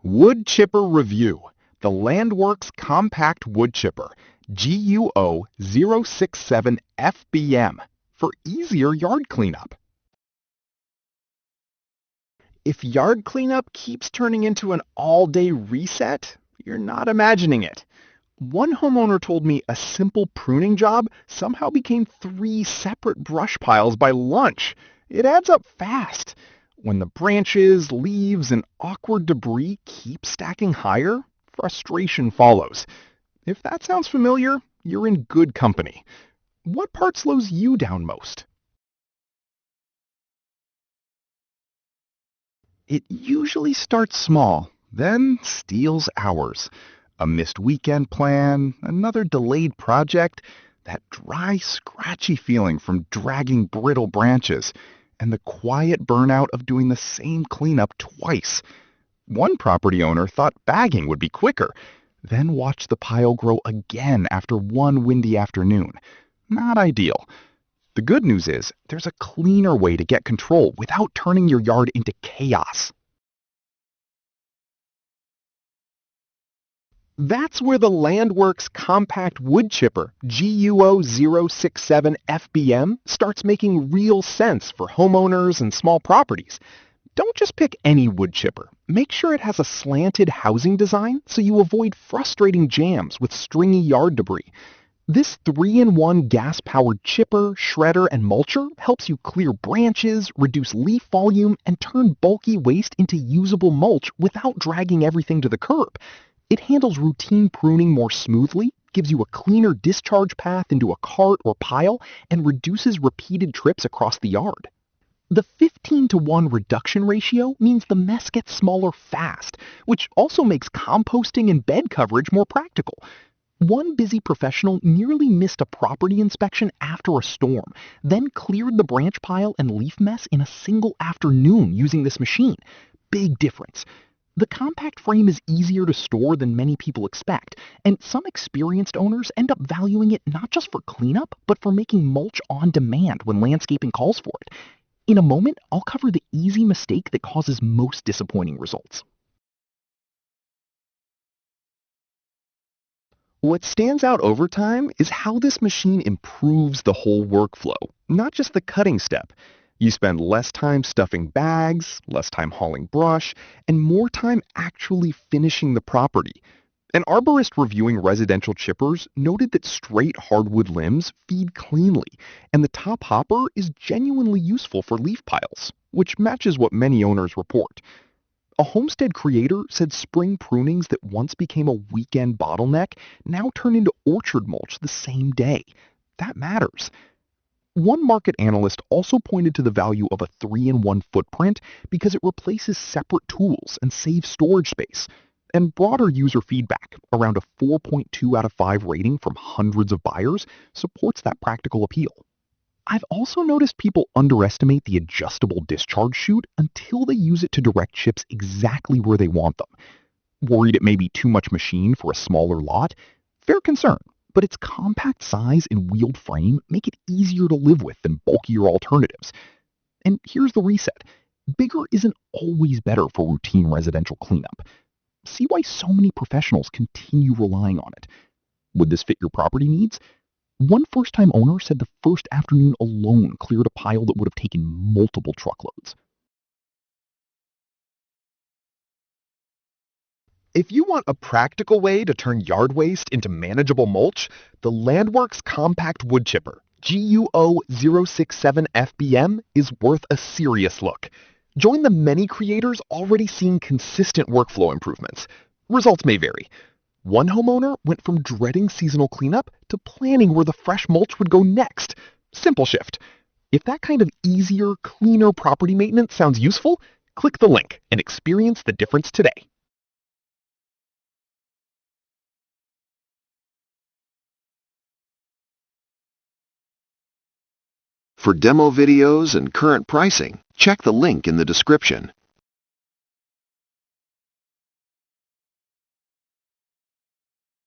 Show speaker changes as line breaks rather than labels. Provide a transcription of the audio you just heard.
Wood Chipper Review, the Landworks Compact Wood Chipper, GUO067 FBM, for easier yard cleanup. If yard cleanup keeps turning into an all-day reset, you're not imagining it. One homeowner told me a simple pruning job somehow became 3 separate brush piles by lunch. It adds up fast. When the branches, leaves, and awkward debris keep stacking higher, frustration follows. If that sounds familiar, you're in good company. What part slows you down most? It usually starts small, then steals hours. A missed weekend plan, another delayed project, that dry, scratchy feeling from dragging brittle branches, and the quiet burnout of doing the same cleanup twice. One property owner thought bagging would be quicker, then watched the pile grow again after one windy afternoon. Not ideal. The good news is there's a cleaner way to get control without turning your yard into chaos. That's where the Landworks Compact Wood Chipper, GUO067 FBM, starts making real sense for homeowners and small properties. Don't just pick any wood chipper. Make sure it has a slanted housing design so you avoid frustrating jams with stringy yard debris. This 3-in-1 gas-powered chipper, shredder, and mulcher helps you clear branches, reduce leaf volume, and turn bulky waste into usable mulch without dragging everything to the curb. It handles routine pruning more smoothly, gives you a cleaner discharge path into a cart or pile, and reduces repeated trips across the yard. The 15-to-1 reduction ratio means the mess gets smaller fast, which also makes composting and bed coverage more practical. One busy professional nearly missed a property inspection after a storm, then cleared the branch pile and leaf mess in a single afternoon using this machine. Big difference. The compact frame is easier to store than many people expect, and some experienced owners end up valuing it not just for cleanup, but for making mulch on demand when landscaping calls for it. In a moment, I'll cover the easy mistake that causes most disappointing results. What stands out over time is how this machine improves the whole workflow, not just the cutting step. You spend less time stuffing bags, less time hauling brush, and more time actually finishing the property. An arborist reviewing residential chippers noted that straight hardwood limbs feed cleanly, and the top hopper is genuinely useful for leaf piles, which matches what many owners report. A homestead creator said spring prunings that once became a weekend bottleneck now turn into orchard mulch the same day. That matters. One market analyst also pointed to the value of a 3-in-1 footprint because it replaces separate tools and saves storage space. And broader user feedback, around a 4.2 out of 5 rating from hundreds of buyers, supports that practical appeal. I've also noticed people underestimate the adjustable discharge chute until they use it to direct chips exactly where they want them. Worried it may be too much machine for a smaller lot? Fair concern. But its compact size and wheeled frame make it easier to live with than bulkier alternatives. And here's the reset. Bigger isn't always better for routine residential cleanup. See why so many professionals continue relying on it. Would this fit your property needs? One first-time owner said the first afternoon alone cleared a pile that would have taken multiple truckloads. If you want a practical way to turn yard waste into manageable mulch, the Landworks Compact Wood Chipper, GUO067 FBM, is worth a serious look. Join the many creators already seeing consistent workflow improvements. Results may vary. One homeowner went from dreading seasonal cleanup to planning where the fresh mulch would go next. Simple shift. If that kind of easier, cleaner property maintenance sounds useful, click the link and experience the difference today.
For demo videos and current pricing, check the link in the description.